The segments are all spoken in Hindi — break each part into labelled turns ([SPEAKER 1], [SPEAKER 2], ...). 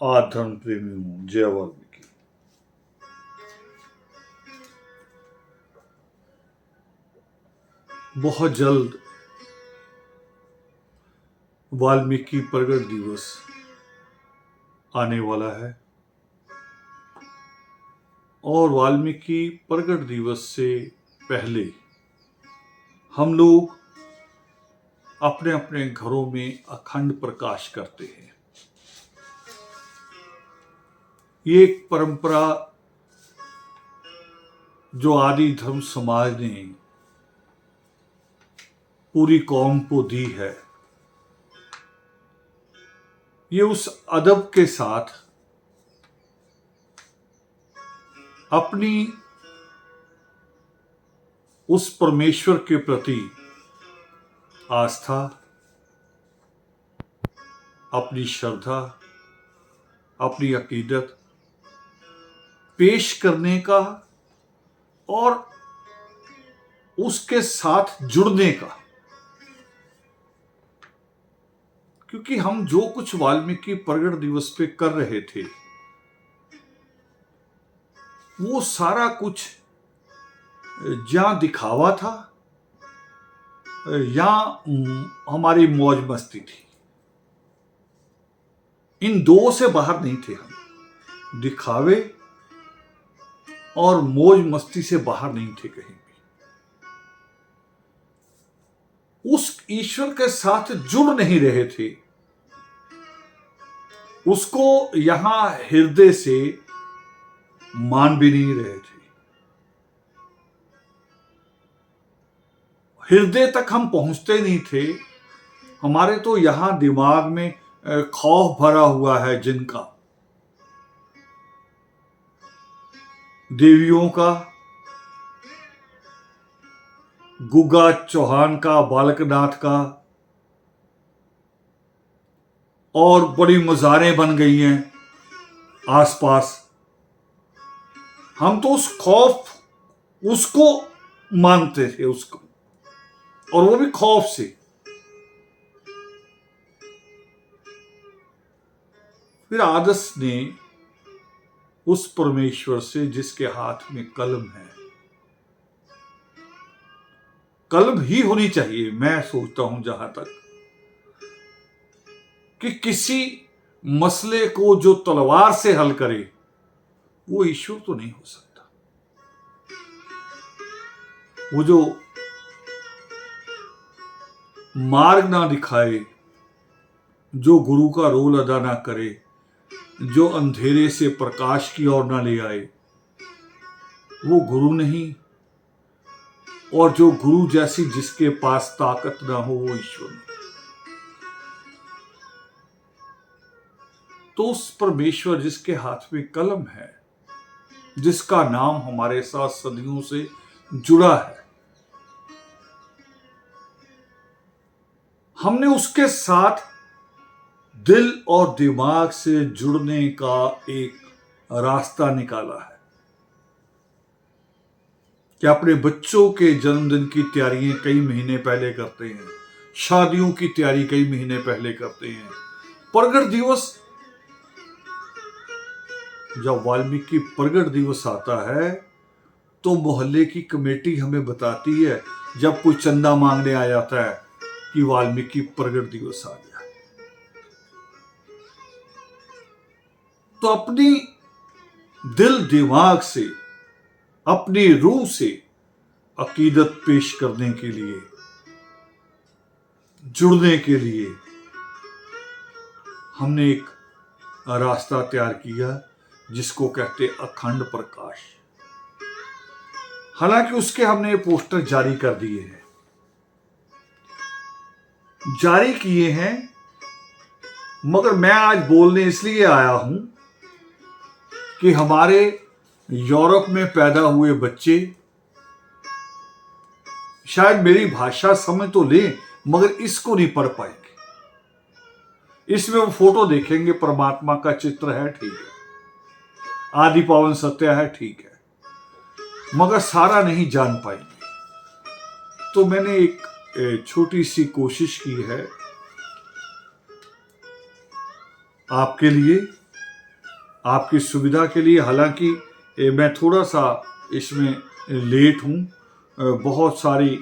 [SPEAKER 1] आज धर्म प्रेमी हूं। जय वाल्मीकि। बहुत जल्द वाल्मीकि प्रगट दिवस आने वाला है और वाल्मीकि प्रगट दिवस से पहले हम लोग अपने अपने घरों में अखंड प्रकाश करते हैं। ये एक परंपरा जो आदि धर्म समाज ने पूरी कौम को दी है। ये उस अदब के साथ अपनी उस परमेश्वर के प्रति आस्था, अपनी श्रद्धा, अपनी अकीदत पेश करने का और उसके साथ जुड़ने का, क्योंकि हम जो कुछ वाल्मीकि प्रगट दिवस पे कर रहे थे वो सारा कुछ या दिखावा था या हमारी मौज मस्ती थी। इन दो से बाहर नहीं थे हम। दिखावे और मौज मस्ती से बाहर नहीं थे कहीं भी। उस ईश्वर के साथ जुड़ नहीं रहे थे, उसको यहां हृदय से मान भी नहीं रहे थे। हृदय तक हम पहुंचते नहीं थे। हमारे तो यहां दिमाग में खौफ भरा हुआ है, जिनका देवियों का, गुग्गा चौहान का, बालकनाथ का, और बड़ी मज़ारें बन गई हैं आसपास। हम तो उस खौफ उसको मानते थे, उसको, और वो भी खौफ से। फिर आदर्श ने उस परमेश्वर से जिसके हाथ में कलम है, कलम ही होनी चाहिए, मैं सोचता हूं जहां तक, कि किसी मसले को जो तलवार से हल करे वो ईश्वर तो नहीं हो सकता। वो जो मार्ग ना दिखाए, जो गुरु का रोल अदा ना करे, जो अंधेरे से प्रकाश की ओर ना ले आए, वो गुरु नहीं। और जो गुरु जैसी जिसके पास ताकत ना हो वो ईश्वर नहीं। तो उस परमेश्वर जिसके हाथ में कलम है, जिसका नाम हमारे साथ सदियों से जुड़ा है, हमने उसके साथ दिल और दिमाग से जुड़ने का एक रास्ता निकाला है कि अपने बच्चों के जन्मदिन की तैयारियां कई महीने पहले करते हैं, शादियों की तैयारी कई महीने पहले करते हैं। प्रगट दिवस, जब वाल्मीकि प्रगट दिवस आता है तो मोहल्ले की कमेटी हमें बताती है, जब कोई चंदा मांगने आ जाता है, कि वाल्मीकि प्रगट दिवस आ गया। तो अपनी दिल दिमाग से, अपनी रूह से अकीदत पेश करने के लिए, जुड़ने के लिए हमने एक रास्ता तैयार किया जिसको कहते अखंड प्रकाश। हालांकि उसके हमने पोस्टर जारी कर दिए हैं, जारी किए हैं, मगर मैं आज बोलने इसलिए आया हूं कि हमारे यूरोप में पैदा हुए बच्चे शायद मेरी भाषा समझ तो लें, मगर इसको नहीं पढ़ पाएंगे। इसमें वो फोटो देखेंगे, परमात्मा का चित्र है, ठीक है, आदि पावन सत्य है, ठीक है, मगर सारा नहीं जान पाएंगे। तो मैंने एक छोटी सी कोशिश की है आपके लिए आपकी सुविधा के लिए, हालांकि मैं थोड़ा सा इसमें लेट हूँ, बहुत सारी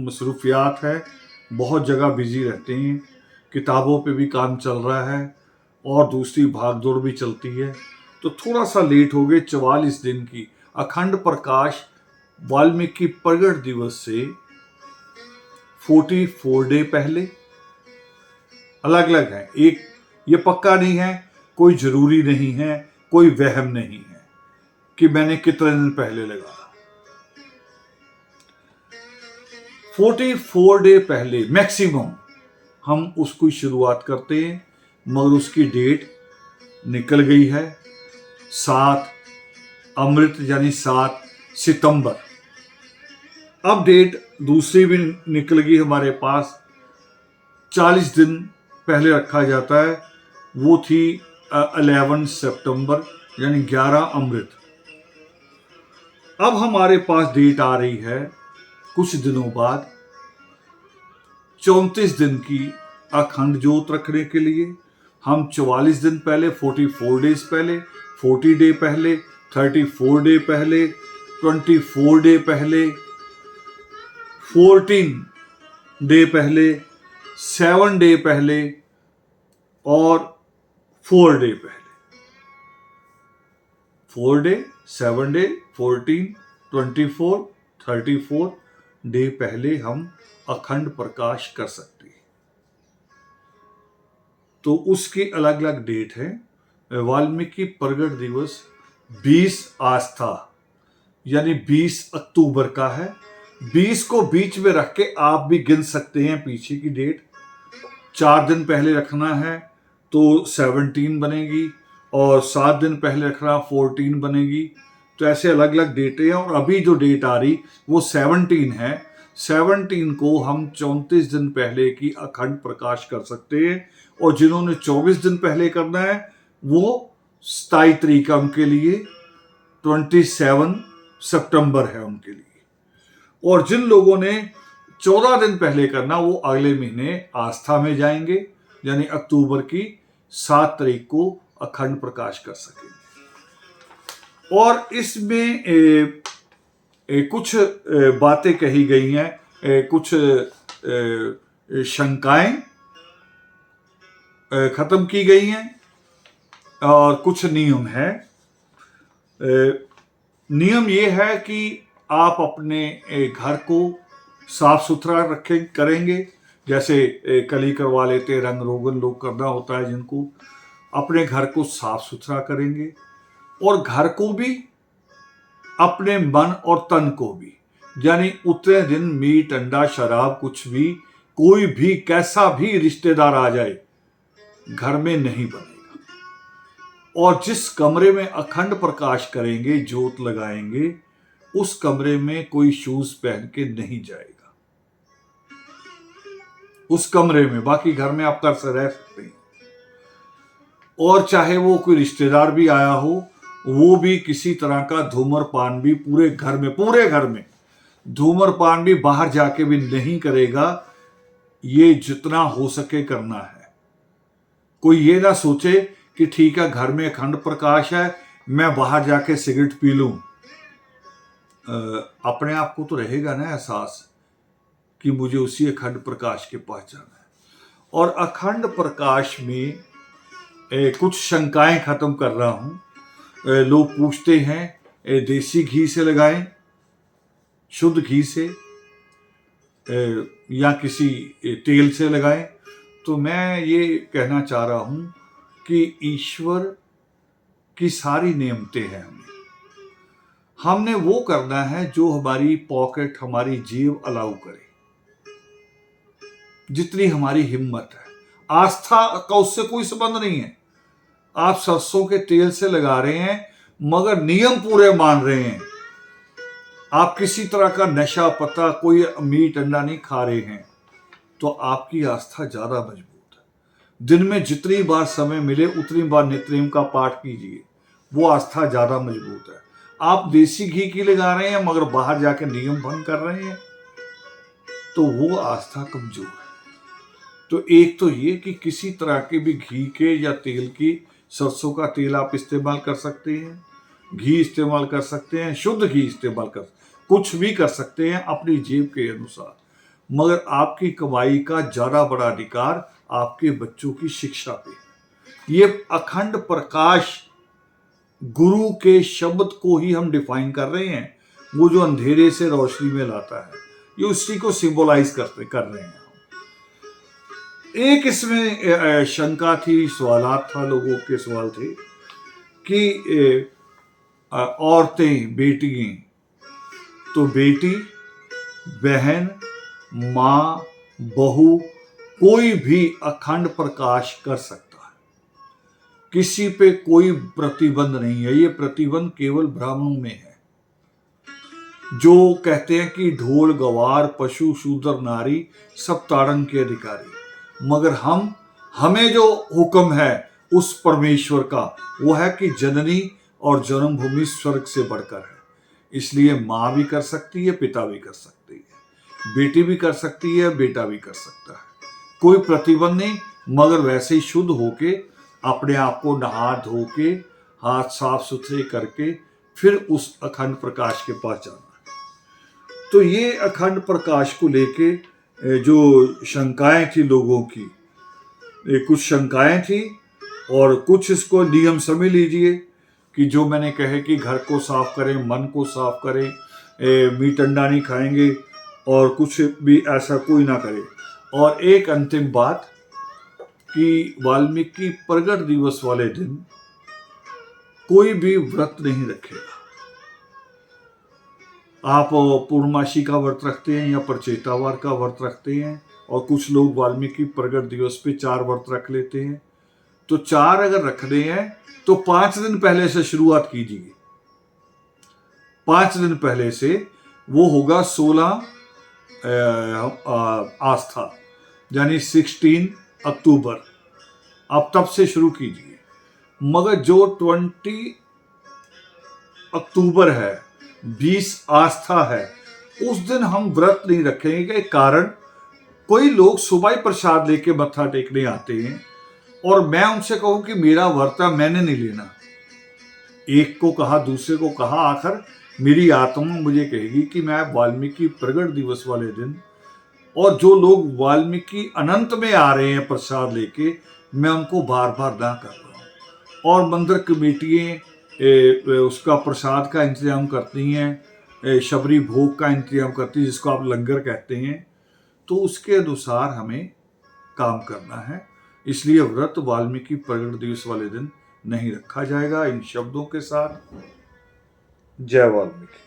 [SPEAKER 1] मसरूफियात है, बहुत जगह बिजी रहते हैं, किताबों पे भी काम चल रहा है और दूसरी भागदौड़ भी चलती है, तो थोड़ा सा लेट हो गए। 44 दिन की अखंड प्रकाश वाल्मीकि प्रगट दिवस से 44 डे पहले, अलग अलग है, एक ये पक्का नहीं है, कोई जरूरी नहीं है, कोई वहम नहीं है कि मैंने कितने दिन पहले लगाया। 44 डे पहले मैक्सिमम हम उसकी शुरुआत करते हैं, मगर उसकी डेट निकल गई है 7 अमृत यानी 7 सितंबर। अब डेट दूसरी भी निकल गई हमारे पास, 40 दिन पहले रखा जाता है, वो थी 11 सितंबर यानी 11 अमृत। अब हमारे पास डेट आ रही है कुछ दिनों बाद 34 दिन की अखंड ज्योत रखने के लिए। हम 44 दिन पहले, 44 डेज पहले, 40 डे पहले, 34 डे पहले, 24 डे पहले, 14 डे पहले, 7 डे पहले और 4 डे पहले। 4 डे, 7 डे, 14, 24, 34 डे पहले हम अखंड प्रकाश कर सकते हैं। तो उसकी अलग अलग डेट है। वाल्मीकि प्रगट दिवस 20 आस्था यानी 20 अक्टूबर का है। 20 को बीच में रख के आप भी गिन सकते हैं पीछे की डेट। 4 दिन पहले रखना है तो 17 बनेगी, और 7 दिन पहले रखना 14 बनेगी। तो ऐसे अलग अलग डेटें हैं, और अभी जो डेट आ रही वो 17 है। 17 को हम 34 दिन पहले की अखंड प्रकाश कर सकते हैं, और जिन्होंने 24 दिन पहले करना है वो 27 तारीख उनके लिए, 27 सितंबर है उनके लिए। और जिन लोगों ने 14 दिन पहले करना वो अगले महीने आस्था में जाएंगे, यानी अक्टूबर की 7 तारीख को अखंड प्रकाश कर सकेंगे। और इसमें कुछ बातें कही गई हैं, कुछ शंकाएं खत्म की गई हैं, और कुछ नियम है। नियम ये है कि आप अपने घर को साफ सुथरा करेंगे, जैसे कली करवा लेते, रंग रोगन लोग करना होता है जिनको, अपने घर को साफ सुथरा करेंगे, और घर को भी, अपने मन और तन को भी, यानी उतने दिन मीट अंडा शराब कुछ भी, कोई भी कैसा भी रिश्तेदार आ जाए घर में नहीं बनेगा। और जिस कमरे में अखंड प्रकाश करेंगे, ज्योत लगाएंगे, उस कमरे में कोई शूज पहन के नहीं जाएगा उस कमरे में। बाकी घर में आप कर रह सकते हैं। और चाहे वो कोई रिश्तेदार भी आया हो, वो भी किसी तरह का धूम्रपान भी पूरे घर में धूम्रपान भी बाहर जाके भी नहीं करेगा। ये जितना हो सके करना है। कोई ये ना सोचे कि ठीक है घर में अखंड प्रकाश है, मैं बाहर जाके सिगरेट पी लूं। अपने आप को तो रहेगा ना एहसास कि मुझे उसी अखंड प्रकाश के पास जाना है। और अखंड प्रकाश में कुछ शंकाएं खत्म कर रहा हूं। लोग पूछते हैं देसी घी से लगाएं, शुद्ध घी से, या किसी तेल से लगाएं। तो मैं ये कहना चाह रहा हूं कि ईश्वर की सारी नेमतें हैं। हमने वो करना है जो हमारी पॉकेट, हमारी जेब अलाउ करे, जितनी हमारी हिम्मत है। आस्था का उससे कोई संबंध नहीं है। आप सरसों के तेल से लगा रहे हैं मगर नियम पूरे मान रहे हैं। आप किसी तरह का नशा पता, कोई मीट अंडा नहीं खा रहे हैं, तो आपकी आस्था ज्यादा मजबूत है। दिन में जितनी बार समय मिले उतनी बार नित्यनेम का पाठ कीजिए, वो आस्था ज्यादा मजबूत है। आप देसी घी की लगा रहे हैं मगर बाहर जाके नियम भंग कर रहे हैं, तो वो आस्था कमजोर है। तो एक तो ये कि किसी तरह के भी घी के या तेल की सरसों का तेल आप इस्तेमाल कर सकते हैं, घी इस्तेमाल कर सकते हैं, शुद्ध घी इस्तेमाल कर, कुछ भी कर सकते हैं अपनी जेब के अनुसार। मगर आपकी कमाई का ज़्यादा बड़ा अधिकार आपके बच्चों की शिक्षा पे है। ये अखंड प्रकाश गुरु के शब्द को ही हम डिफाइन कर रहे हैं, वो जो अंधेरे से रोशनी में लाता है, ये उसी को सिंबलाइज कर रहे हैं। एक इसमें शंका थी, सवालात था, लोगों के सवाल थे कि औरतें, बेटियां, तो बेटी, बहन, माँ, बहू, कोई भी अखंड प्रकाश कर सकता है, किसी पे कोई प्रतिबंध नहीं है। ये प्रतिबंध केवल ब्राह्मणों में है, जो कहते हैं कि ढोल गवार पशु शूद्र नारी सब ताड़न के अधिकारी। मगर हमें जो हुक्म है उस परमेश्वर का, वो है कि जननी और जन्मभूमि स्वर्ग से बढ़कर है। इसलिए माँ भी कर सकती है, पिता भी कर सकती है, बेटी भी कर सकती है, बेटा भी कर सकता है, कोई प्रतिबंध नहीं। मगर वैसे ही शुद्ध होके, अपने आप को नहा धो के, हाथ साफ सुथरे करके फिर उस अखंड प्रकाश के पास जाना है। तो ये अखंड प्रकाश को लेके जो शंकाएं थी लोगों की, कुछ शंकाएं थी और कुछ इसको नियम समझ लीजिए कि जो मैंने कहे कि घर को साफ करें, मन को साफ करें, मीट अंडा नहीं खाएंगे और कुछ भी ऐसा कोई ना करे। और एक अंतिम बात कि वाल्मीकि प्रगट दिवस वाले दिन कोई भी व्रत नहीं रखेगा। आप पूर्णमासी का व्रत रखते हैं या प्रचेतावार का व्रत रखते हैं, और कुछ लोग वाल्मीकि प्रगट दिवस पे 4 व्रत रख लेते हैं। तो 4 अगर रखने हैं तो 5 दिन पहले से शुरुआत कीजिए। 5 दिन पहले से, वो होगा 16 आस्था, यानी 16 अक्टूबर। आप तब से शुरू कीजिए। मगर जो 20 अक्टूबर है, 20 आस्था है, उस दिन हम व्रत नहीं रखेंगे। कारण, कोई लोग सुबह ही प्रसाद लेके मत्था टेकने आते हैं और मैं उनसे कहूं कि मेरा व्रत है, मैंने नहीं लेना। एक को कहा, दूसरे को कहा, आखिर मेरी आत्मा मुझे कहेगी कि मैं वाल्मीकि प्रगट दिवस वाले दिन, और जो लोग वाल्मीकि अनंत में आ रहे हैं प्रसाद लेके, मैं उनको बार बार ना कर रहा हूँ। और मंदिर कमेटियाँ उसका प्रसाद का इंतजाम करती हैं, शबरी भोग का इंतजाम करती हैं, जिसको आप लंगर कहते हैं। तो उसके अनुसार हमें काम करना है। इसलिए व्रत वाल्मीकि प्रगट दिवस वाले दिन नहीं रखा जाएगा। इन शब्दों के साथ, जय वाल्मीकि।